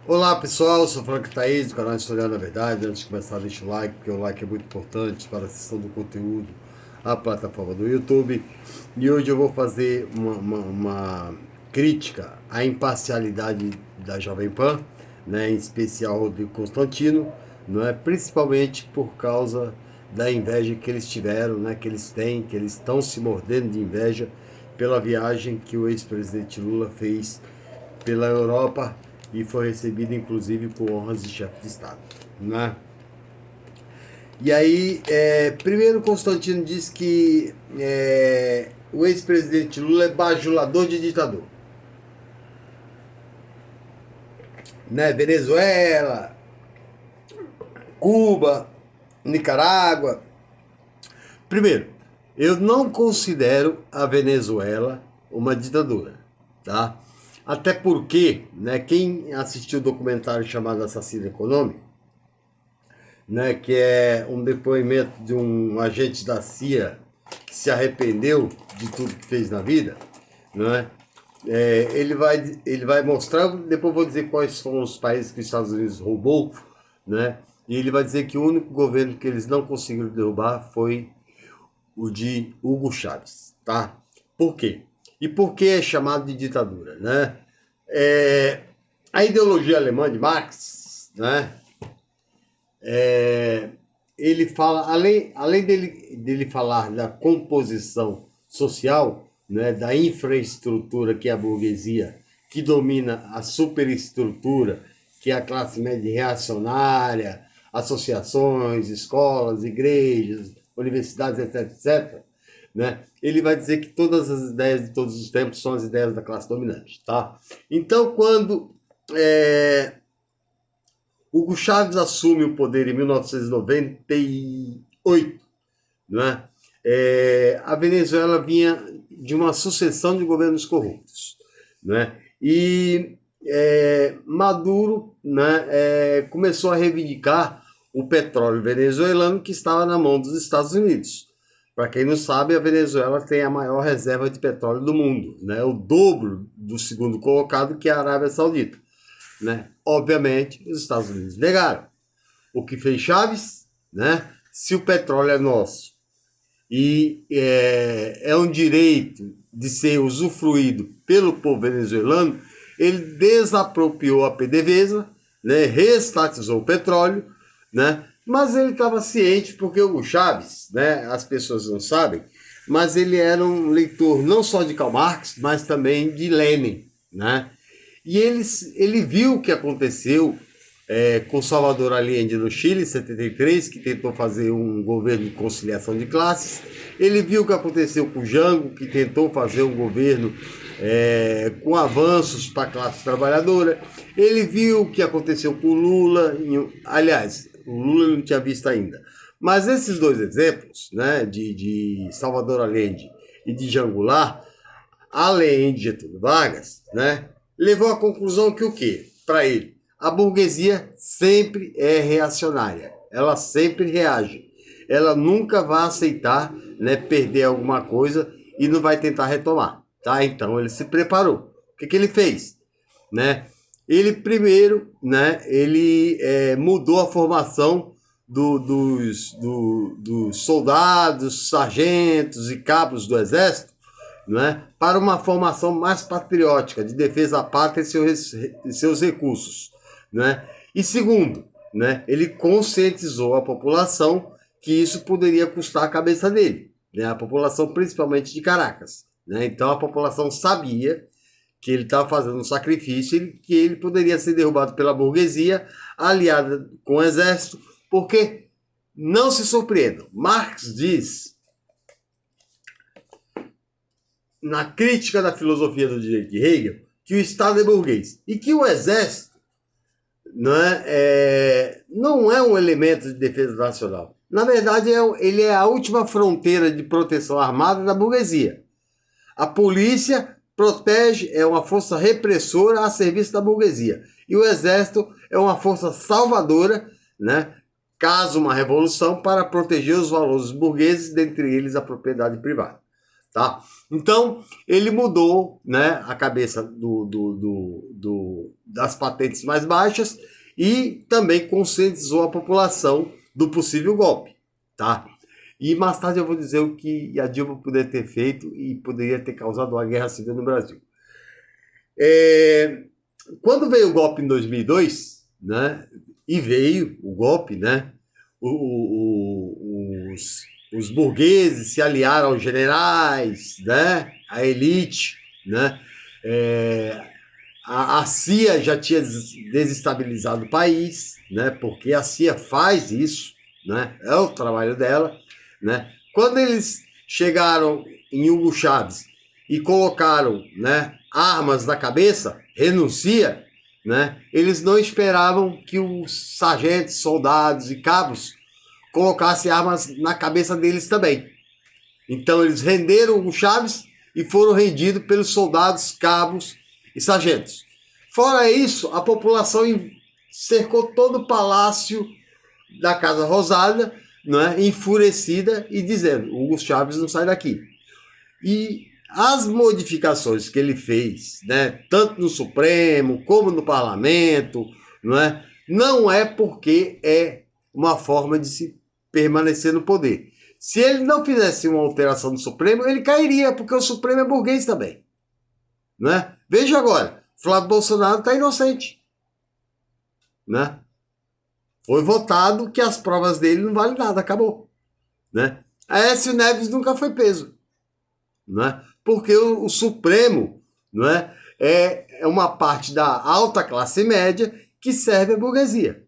Olá pessoal, eu sou o Frank Thaís, do canal Historiando da Verdade. Antes de começar, deixa o like, porque o like é muito importante para a sessão do conteúdo, a plataforma do YouTube. E hoje eu vou fazer uma crítica à imparcialidade da Jovem Pan, né, em especial Rodrigo Constantino, não é? Principalmente por causa da inveja que eles tiveram, né, que eles têm, que eles estão se mordendo de inveja pela viagem que o ex-presidente Lula fez pela Europa e foi recebido inclusive com honras de chefe de Estado, né? E aí, primeiro Constantino diz que o ex-presidente Lula é bajulador de ditador, né? Venezuela, Cuba, Nicarágua. Primeiro, eu não considero a Venezuela uma ditadura, tá? Até porque, né, quem assistiu o documentário chamado Assassino Econômico, né, que é um depoimento de um agente da CIA que se arrependeu de tudo que fez na vida, né? Ele vai mostrar, depois vou dizer quais foram os países que os Estados Unidos roubou, né? E ele vai dizer que o único governo que eles não conseguiram derrubar foi o de Hugo Chávez, tá? Por quê? E por que é chamado de ditadura, né? A ideologia alemã de Marx, né? É, ele fala, além dele falar da composição social, né, da infraestrutura que é a burguesia, que domina a superestrutura, que é a classe média reacionária, associações, escolas, igrejas, universidades, etc, etc, né? Ele vai dizer que todas as ideias de todos os tempos são as ideias da classe dominante, tá? Então, quando Hugo Chávez assume o poder em 1998, né? A Venezuela vinha de uma sucessão de governos corruptos, né? E Maduro, né, começou a reivindicar o petróleo venezuelano que estava na mão dos Estados Unidos. Para quem não sabe, a Venezuela tem a maior reserva de petróleo do mundo, né? O dobro do segundo colocado, que é a Arábia Saudita, né? Obviamente, os Estados Unidos negaram. O que fez Chaves, né? Se o petróleo é nosso e é um direito de ser usufruído pelo povo venezuelano, ele desapropriou a PDVSA, né? Reestatizou o petróleo, né? Mas ele estava ciente, porque o Chaves, né? As pessoas não sabem, mas ele era um leitor não só de Karl Marx, mas também de Lenin, né? E ele viu o que aconteceu com Salvador Allende no Chile, em 73, que tentou fazer um governo de conciliação de classes. Ele viu o que aconteceu com Jango, que tentou fazer um governo com avanços para a classe trabalhadora. Ele viu o que aconteceu com Lula. Aliás, o Lula não tinha visto ainda. Mas esses dois exemplos, né, de Salvador Allende e de Jango Goulart, além de Getúlio Vargas, né, levou à conclusão que o quê? Para ele, a burguesia sempre é reacionária, ela sempre reage, ela nunca vai aceitar, né, perder alguma coisa e não vai tentar retomar, tá? Então ele se preparou. O que ele fez, né? Ele primeiro, né, ele mudou a formação dos soldados, sargentos e cabos do exército, né, para uma formação mais patriótica, de defesa à pátria e seus recursos. Né? E segundo, né, ele conscientizou a população que isso poderia custar a cabeça dele, né, a população principalmente de Caracas. Né? Então a população sabia que ele estava fazendo um sacrifício e que ele poderia ser derrubado pela burguesia aliada com o exército, porque não se surpreendam, Marx diz na crítica da filosofia do direito de Hegel, que o Estado é burguês e que o Exército não é um elemento de defesa nacional. Na verdade, ele é a última fronteira de proteção armada da burguesia. A polícia protege, é uma força repressora a serviço da burguesia. E o Exército é uma força salvadora, né, caso uma revolução, para proteger os valores burgueses, dentre eles a propriedade privada. tá? Então, ele mudou, né, a cabeça das patentes mais baixas e também conscientizou a população do possível golpe, tá? E mais tarde eu vou dizer o que a Dilma poderia ter feito e poderia ter causado uma guerra civil no Brasil. Quando veio o golpe em 2002, né, e veio o golpe, né, os burgueses se aliaram aos generais, né, à elite, né, a CIA já tinha desestabilizado o país, né, porque a CIA faz isso, né, é o trabalho dela, né. Quando eles chegaram em Hugo Chávez e colocaram, né, armas na cabeça, renuncia, né, eles não esperavam que os sargentos, soldados e cabos colocassem armas na cabeça deles também. Então eles renderam Hugo Chávez e foram rendidos pelos soldados, cabos e sargentos. Fora isso, a população cercou todo o palácio da Casa Rosada, né, enfurecida e dizendo: Hugo Chávez não sai daqui. E as modificações que ele fez, né, tanto no Supremo como no Parlamento, não é porque é uma forma de se permanecer no poder. Se ele não fizesse uma alteração no Supremo, ele cairia, porque o Supremo é burguês também. Né? Veja agora, Flávio Bolsonaro está inocente. Né? Foi votado que as provas dele não valem nada, acabou. Né? Aécio Neves nunca foi preso. Né? Porque o Supremo, né, é uma parte da alta classe média que serve à burguesia.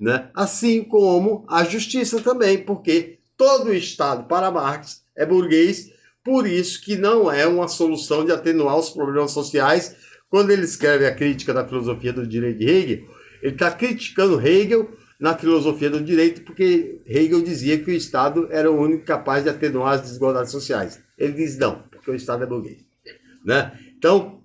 Né? Assim como a justiça também, porque todo o Estado, para Marx, é burguês, por isso que não é uma solução de atenuar os problemas sociais. Quando ele escreve a crítica da filosofia do direito de Hegel, ele está criticando Hegel na filosofia do direito, porque Hegel dizia que o Estado era o único capaz de atenuar as desigualdades sociais. Ele diz não, porque o Estado é burguês. Né? Então,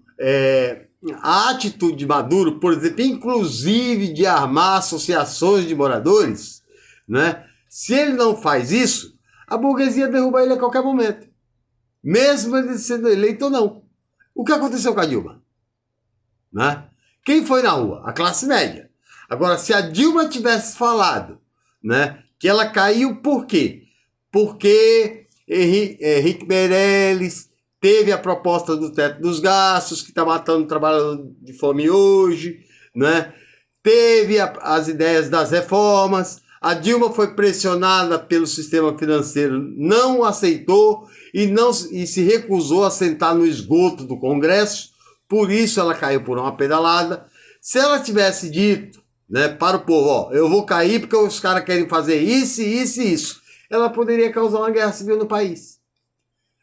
a atitude de Maduro, por exemplo, inclusive de armar associações de moradores, né? Se ele não faz isso, a burguesia derruba ele a qualquer momento. Mesmo ele sendo eleito ou não. O que aconteceu com a Dilma? Né? Quem foi na rua? A classe média. Agora, se a Dilma tivesse falado, né, que ela caiu por quê? Porque Henrique Meirelles teve a proposta do teto dos gastos, que está matando o trabalhador de fome hoje, né? Teve as ideias das reformas, a Dilma foi pressionada pelo sistema financeiro, não aceitou e se recusou a sentar no esgoto do Congresso, por isso ela caiu por uma pedalada. Se ela tivesse dito, né, para o povo, ó, eu vou cair porque os caras querem fazer isso, isso e isso, ela poderia causar uma guerra civil no país.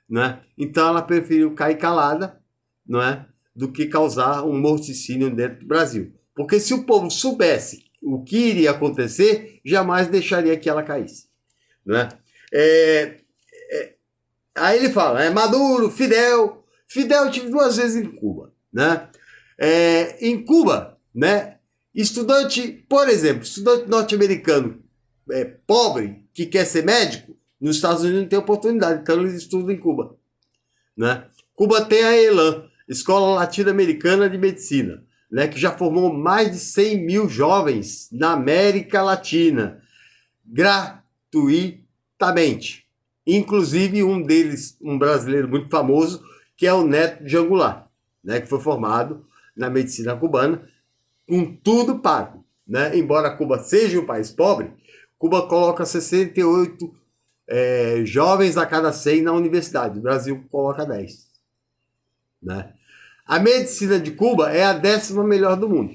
Né? Então ela preferiu cair calada, não é, do que causar um morticínio dentro do Brasil. Porque se o povo soubesse o que iria acontecer, jamais deixaria que ela caísse. Né? Aí ele fala, Maduro, Fidel. Fidel eu tive 2 vezes em Cuba. Né? Em Cuba, né, estudante, por exemplo, estudante norte-americano pobre que quer ser médico, nos Estados Unidos não tem oportunidade, então eles estudam em Cuba. Né? Cuba tem a ELAM, Escola Latino-Americana de Medicina, né, que já formou mais de 100 mil jovens na América Latina, gratuitamente. Inclusive um deles, um brasileiro muito famoso, que é o Neto de Angular, né, que foi formado na medicina cubana, com tudo pago. Né? Embora Cuba seja um país pobre, Cuba coloca 68 jovens a cada 100 na universidade. O Brasil coloca 10. Né? A medicina de Cuba é a 10ª melhor do mundo.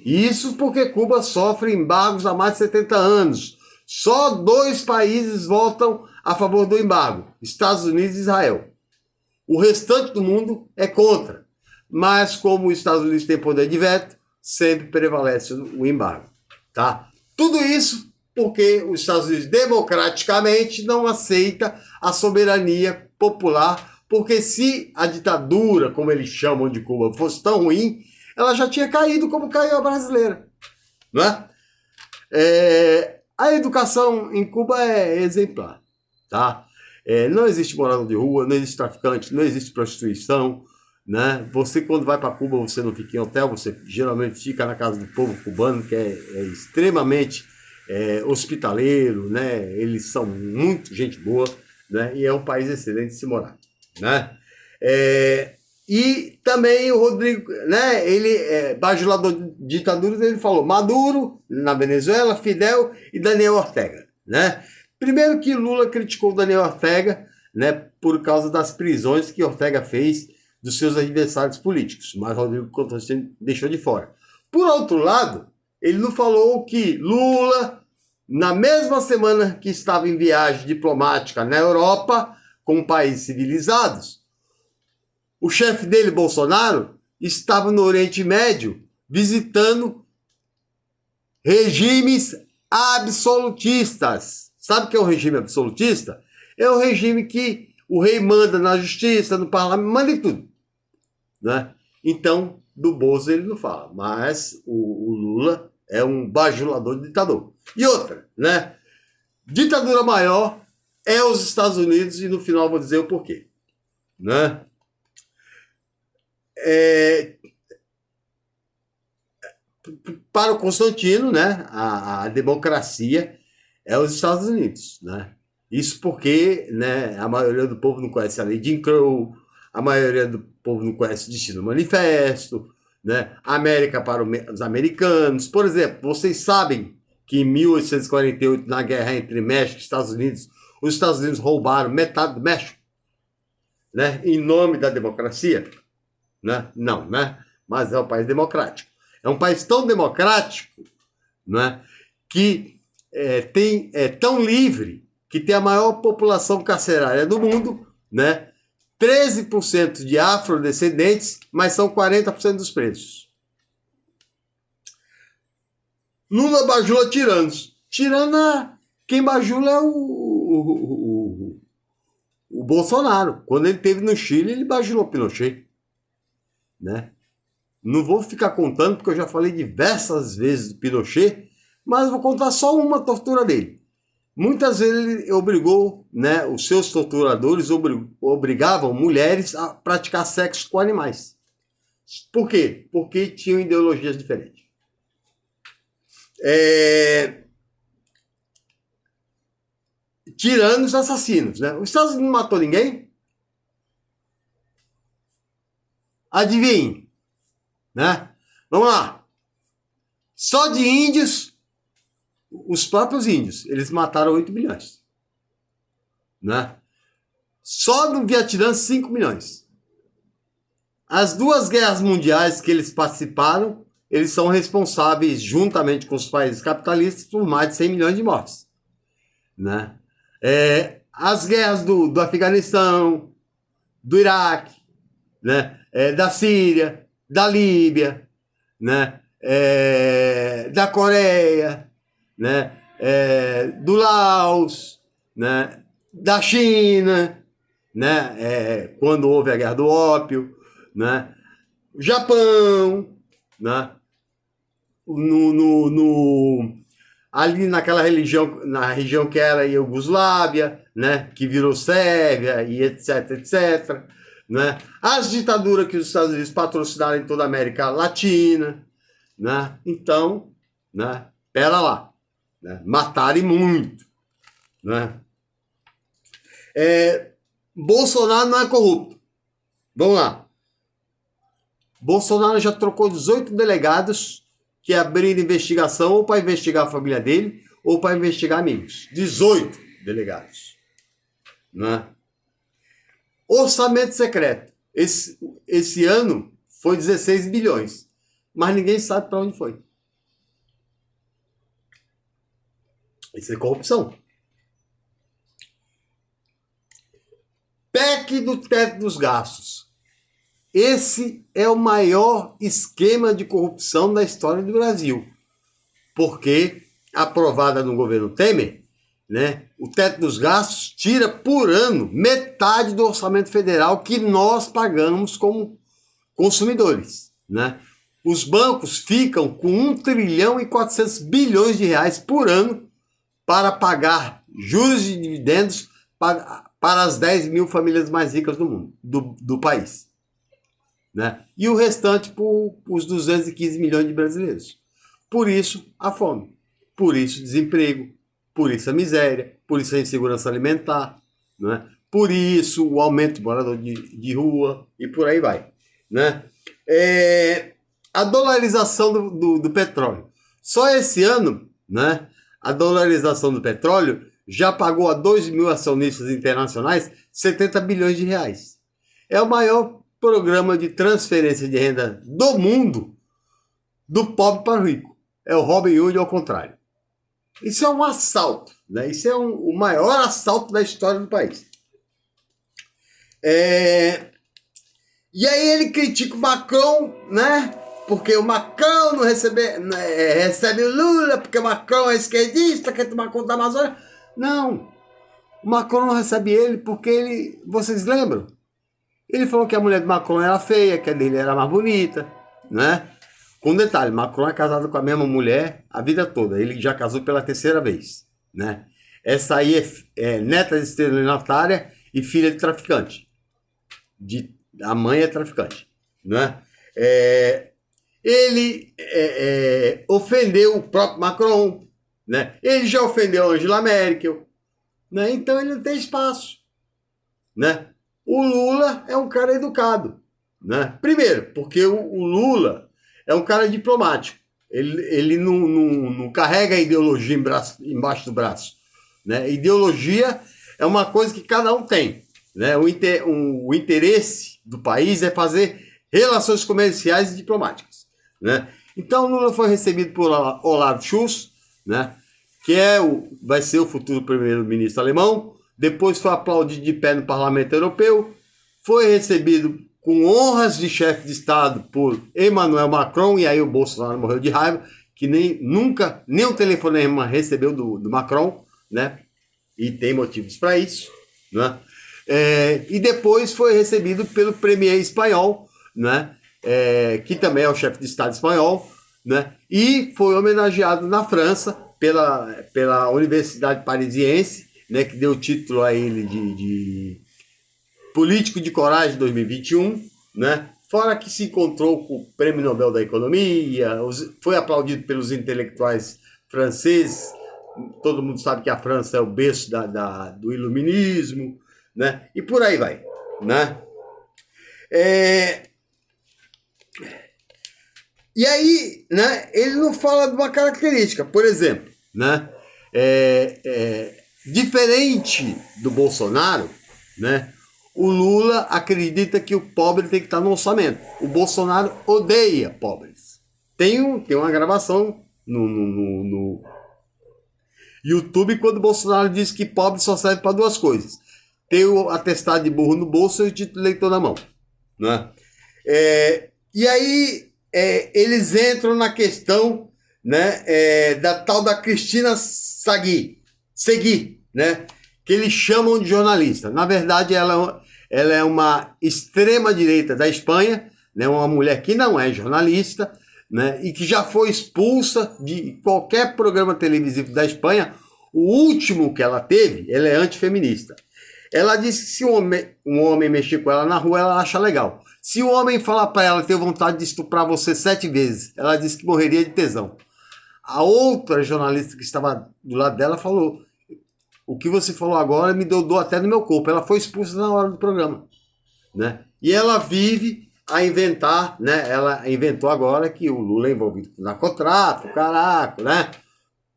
Isso porque Cuba sofre embargos há mais de 70 anos. Só 2 países votam a favor do embargo, Estados Unidos e Israel. O restante do mundo é contra. Mas como os Estados Unidos têm poder de veto, sempre prevalece o embargo. Tá? Tudo isso porque os Estados Unidos democraticamente não aceita a soberania popular, porque se a ditadura, como eles chamam de Cuba, fosse tão ruim, ela já tinha caído como caiu a brasileira. Não é? A educação em Cuba é exemplar. Tá? Não existe morador de rua, não existe traficante, não existe prostituição, né? Você, quando vai para Cuba, você não fica em hotel, você geralmente fica na casa do povo cubano, que é extremamente hospitaleiro, né? Eles são muito gente boa, né? E é um país excelente de se morar, né? E também o Rodrigo, né? Ele, bajulador de ditaduras, ele falou Maduro na Venezuela, Fidel e Daniel Ortega, né? Primeiro que Lula criticou Daniel Ortega, né? Por causa das prisões que Ortega fez dos seus adversários políticos, mas Rodrigo Constantino deixou de fora. Por outro lado, ele não falou que Lula, na mesma semana que estava em viagem diplomática na Europa, com países civilizados, o chefe dele, Bolsonaro, estava no Oriente Médio visitando regimes absolutistas. Sabe o que é um regime absolutista? É um regime que o rei manda na justiça, no parlamento, manda em tudo, né? Então, do Bozo ele não fala, mas o Lula é um bajulador de ditador. E outra, né? Ditadura maior é os Estados Unidos, e no final vou dizer o porquê, né? Para o Constantino, né, a democracia é os Estados Unidos, né? Isso porque, né, a maioria do povo não conhece a lei de Jim Crow, a maioria do povo não conhece o Destino Manifesto, né? América para os americanos. Por exemplo, vocês sabem que em 1848, na guerra entre México e Estados Unidos, os Estados Unidos roubaram metade do México, né, em nome da democracia? Né? Não, né? Mas é um país democrático. É um país tão democrático, né, que é tão livre, que tem a maior população carcerária do mundo, né? 13% de afrodescendentes, mas são 40% dos presos. Lula bajula tiranos. Quem bajula é o Bolsonaro. Quando ele esteve no Chile, ele bajulou Pinochet, né? Não vou ficar contando, porque eu já falei diversas vezes do Pinochet, mas vou contar só uma tortura dele. Muitas vezes ele obrigou, né, os seus torturadores obrigavam mulheres a praticar sexo com animais. Por quê? Porque tinham ideologias diferentes. Tiranos assassinos, né? Os Estados Unidos não matou ninguém? Adivinhe, né? Vamos lá. Só de índios, os próprios índios, eles mataram 8 milhões. Né? Só no Vietnã, 5 milhões. As 2 guerras mundiais que eles participaram, eles são responsáveis, juntamente com os países capitalistas, por mais de 100 milhões de mortes. Né? As guerras do Afeganistão, do Iraque, né? Da Síria, da Líbia, né? Da Coreia, né? Do Laos, né? Da China, né? Quando houve a guerra do ópio, né? Japão, né? Ali naquela na região que era a Iugoslávia, né? Que virou Sérvia e etc, etc. Né? As ditaduras que os Estados Unidos patrocinaram em toda a América Latina, né? Então, né? Pera lá, né? Mataram muito, né? Bolsonaro não é corrupto. Vamos lá. Bolsonaro já trocou 18 delegados que abriram investigação ou para investigar a família dele ou para investigar amigos. 18 delegados, né? Orçamento secreto. Esse ano foi 16 bilhões. Mas ninguém sabe para onde foi. Isso é corrupção. PEC do teto dos gastos. Esse é o maior esquema de corrupção da história do Brasil. Porque, aprovada no governo Temer, né, o teto dos gastos tira por ano metade do orçamento federal que nós pagamos como consumidores, né? Os bancos ficam com 1 trilhão e 400 bilhões de reais por ano para pagar juros e dividendos para para as 10 mil famílias mais ricas do mundo, do país. Né? E o restante para os 215 milhões de brasileiros. Por isso, a fome. Por isso, o desemprego. Por isso, a miséria. Por isso, a insegurança alimentar. Né? Por isso, o aumento de morador de rua. E por aí vai. Né? A dolarização do petróleo. Só esse ano, né, a dolarização do petróleo já pagou a 2 mil acionistas internacionais 70 bilhões de reais. É o maior programa de transferência de renda do mundo, do pobre para o rico. É o Robin Hood ao contrário. Isso é um assalto, né? Isso é o maior assalto da história do país. E aí ele critica o Macron, né? Porque o Macron não recebe o Lula, porque o Macron é esquerdista, quer tomar conta da Amazônia. Não, o Macron não recebe ele porque vocês lembram? Ele falou que a mulher do Macron era feia, que a dele era mais bonita, né? Com detalhe, Macron é casado com a mesma mulher a vida toda. Ele já casou pela 3ª vez, né? Essa aí é neta de estelionatária e filha de traficante. A mãe é traficante, né? Ele ofendeu o próprio Macron, né? Ele já ofendeu a Angela Merkel, né? Então ele não tem espaço, né? O Lula é um cara educado, né? Primeiro, porque o Lula é um cara diplomático. Ele não carrega a ideologia embaixo do braço, né? Ideologia é uma coisa que cada um tem, né? O interesse do país é fazer relações comerciais e diplomáticas, né? Então o Lula foi recebido por Olaf Scholz, né? Que vai ser o futuro primeiro-ministro alemão. Depois foi aplaudido de pé no Parlamento Europeu, foi recebido com honras de chefe de Estado por Emmanuel Macron, e aí o Bolsonaro morreu de raiva, que nem o telefonema recebeu do Macron, né? E tem motivos para isso, né? E depois foi recebido pelo premier espanhol, né? Que também é o chefe de Estado espanhol, né? E foi homenageado na França pela Universidade Parisiense, né, que deu o título a ele de Político de Coragem 2021, né? Fora que se encontrou com o Prêmio Nobel da Economia, foi aplaudido pelos intelectuais franceses. Todo mundo sabe que a França é o berço do iluminismo, né? E por aí vai, né? E aí, né, ele não fala de uma característica, por exemplo, né? Diferente do Bolsonaro, né? O Lula acredita que o pobre tem que estar no orçamento. O Bolsonaro odeia pobres. Tem uma gravação no YouTube quando o Bolsonaro diz que pobre só serve para 2 coisas: ter o atestado de burro no bolso e o título de eleitor na mão, né? E aí eles entram na questão, né, da tal da Cristina Seguí, né, que eles chamam de jornalista. Na verdade, ela é uma extrema-direita da Espanha, né, uma mulher que não é jornalista, né, e que já foi expulsa de qualquer programa televisivo da Espanha. O último que ela teve, ela é antifeminista. Ela disse que se um homem mexer com ela na rua, ela acha legal. Se o homem falar para ela ter vontade de estuprar você 7 vezes, ela disse que morreria de tesão. A outra jornalista que estava do lado dela falou: o que você falou agora me deu dor até no meu corpo. Ela foi expulsa na hora do programa, né? E ela vive a inventar, né? Ela inventou agora que o Lula é envolvido com narcotráfico, caraca, né?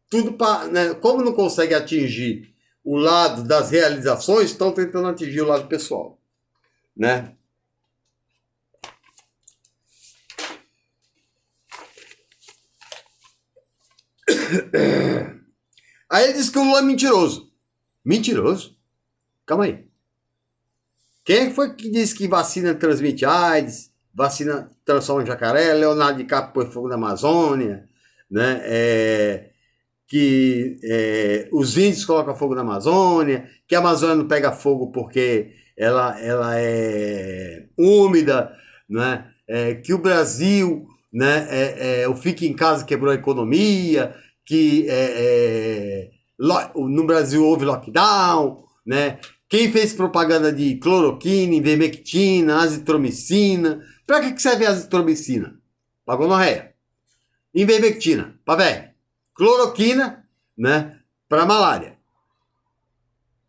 Tudo para, né? Como não consegue atingir o lado das realizações, estão tentando atingir o lado pessoal, né? Aí ele diz que o Lula é mentiroso. Mentiroso? Calma aí. Quem foi que disse que vacina transmite AIDS, vacina transforma em jacaré, Leonardo DiCaprio põe fogo na Amazônia, né? Que os índios colocam fogo na Amazônia, que a Amazônia não pega fogo porque ela é úmida, né? Que o Brasil, né, o Fique em Casa quebrou a economia, que no Brasil houve lockdown, né? Quem fez propaganda de cloroquina, ivermectina, azitromicina? Para que serve a azitromicina? Para gonorreia. Ivermectina, para velho. Cloroquina, né? Para malária.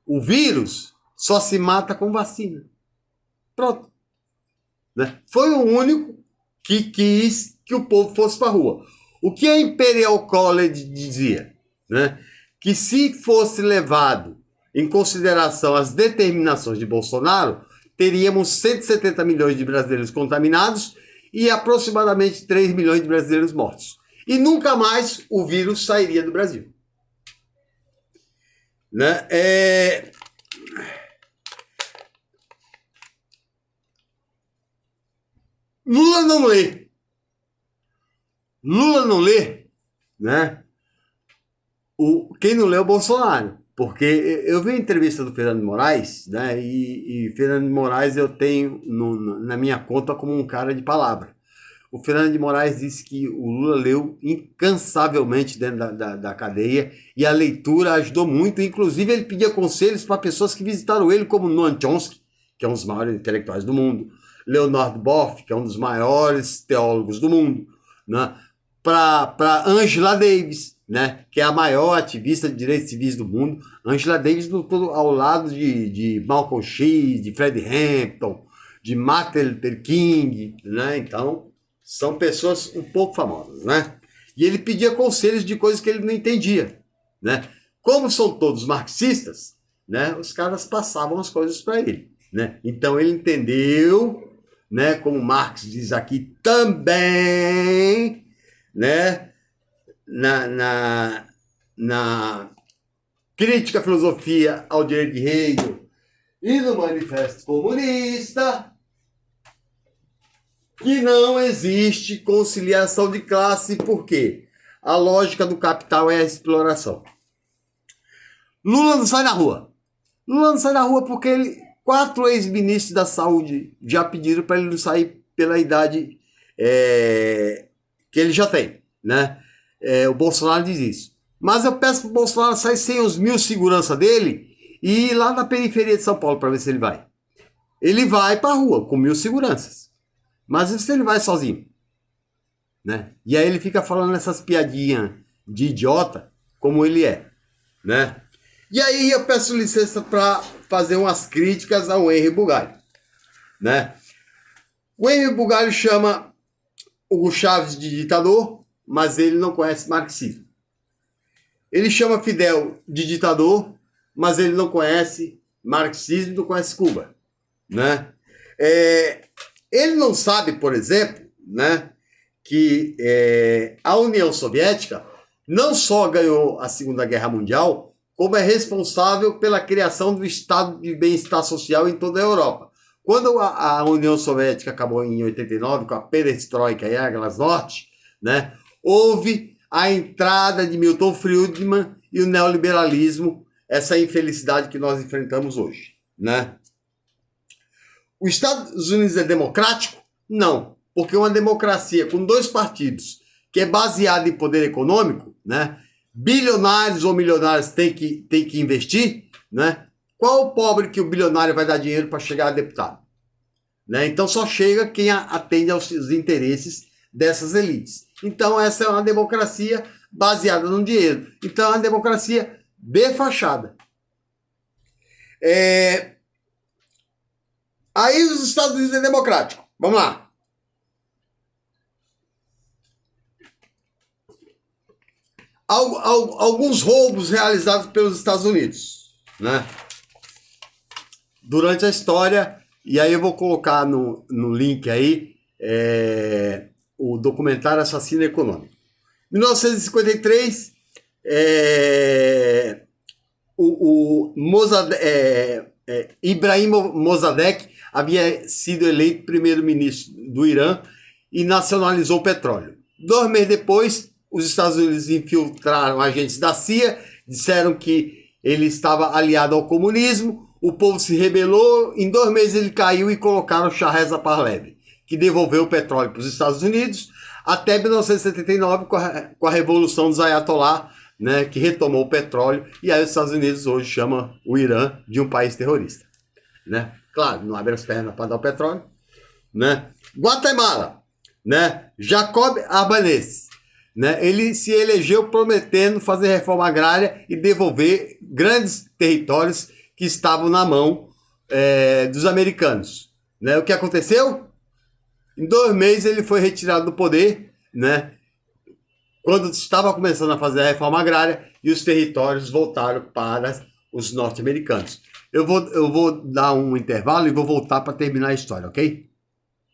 O vírus só se mata com vacina. Pronto. Né? Foi o único que quis que o povo fosse para a rua. O que a Imperial College dizia? Né? Que se fosse levado em consideração as determinações de Bolsonaro, teríamos 170 milhões de brasileiros contaminados e aproximadamente 3 milhões de brasileiros mortos. E nunca mais o vírus sairia do Brasil. Né? Lula não lê. Lula não lê, né? Quem não lê é o Bolsonaro. Porque eu vi a entrevista do Fernando de Moraes, né? E Fernando de Moraes eu tenho na minha conta como um cara de palavra. O Fernando de Moraes disse que o Lula leu incansavelmente dentro da cadeia e a leitura ajudou muito. Inclusive, ele pedia conselhos para pessoas que visitaram ele, como Noam Chomsky, que é um dos maiores intelectuais do mundo, Leonard Boff, que é um dos maiores teólogos do mundo, né? Para Angela Davis, né? Que é a maior ativista de direitos civis do mundo. Angela Davis lutou ao lado de Malcolm X, de Fred Hampton, de Martin Luther King, né? Então, são pessoas um pouco famosas, né? E ele pedia conselhos de coisas que ele não entendia, né? Como são todos marxistas, né? Os caras passavam as coisas para ele, né? Então ele entendeu, né? Como Marx diz aqui também, né? Na crítica à filosofia ao direito de Hegel e no Manifesto Comunista, que não existe conciliação de classe, porque a lógica do capital é a exploração. Lula não sai na rua. Lula não sai na rua porque 4 ex-ministros da saúde já pediram para ele não sair pela idade que ele já tem, né? O Bolsonaro diz isso. Mas eu peço para o Bolsonaro sair sem os 1000 segurança dele e ir lá na periferia de São Paulo para ver se ele vai. Ele vai para a rua com 1000 seguranças. Mas se ele vai sozinho, né? E aí ele fica falando essas piadinhas de idiota, como ele é, né? E aí eu peço licença para fazer umas críticas ao Henry Bugalho, né? O Henry Bugalho chama Hugo Chávez de ditador, mas ele não conhece marxismo. Ele chama Fidel de ditador, mas ele não conhece marxismo e não conhece Cuba, né? Ele não sabe, por exemplo, né, que a União Soviética não só ganhou a Segunda Guerra Mundial, como é responsável pela criação do estado de bem-estar social em toda a Europa. Quando a União Soviética acabou em 89, com a Perestroika e a Glasnost, né, houve a entrada de Milton Friedman e o neoliberalismo, essa infelicidade que nós enfrentamos hoje, né? Os Estados Unidos é democrático? Não, porque uma democracia com 2 partidos, que é baseada em poder econômico, né? Bilionários ou milionários têm que investir, né? Qual o pobre que o bilionário vai dar dinheiro para chegar a deputado? Né? Então só chega quem atende aos interesses dessas elites. Então essa é uma democracia baseada no dinheiro. Então é uma democracia de fachada. Aí os Estados Unidos é democrático. Vamos lá. Alguns roubos realizados pelos Estados Unidos, né? Durante a história, e aí eu vou colocar no link aí o documentário Assassino Econômico. Em 1953, Ibrahim Mossadegh havia sido eleito primeiro-ministro do Irã e nacionalizou o petróleo. 2 meses depois, os Estados Unidos infiltraram agentes da CIA, disseram que ele estava aliado ao comunismo, o povo se rebelou, em 2 meses ele caiu e colocaram Shah Pahlavi, que devolveu o petróleo para os Estados Unidos, até 1979, com a revolução dos Ayatollah né, que retomou o petróleo, e aí os Estados Unidos hoje chama o Irã de um país terrorista, né? Claro, não abre as pernas para dar o petróleo, né? Guatemala, né? Jacob Arbenez, né? Ele se elegeu prometendo fazer reforma agrária e devolver grandes territórios que estavam na mão dos americanos, né? O que aconteceu? Em 2 meses ele foi retirado do poder, né? Quando estava começando a fazer a reforma agrária e os territórios voltaram para os norte-americanos. Eu vou dar um intervalo e vou voltar para terminar a história, ok?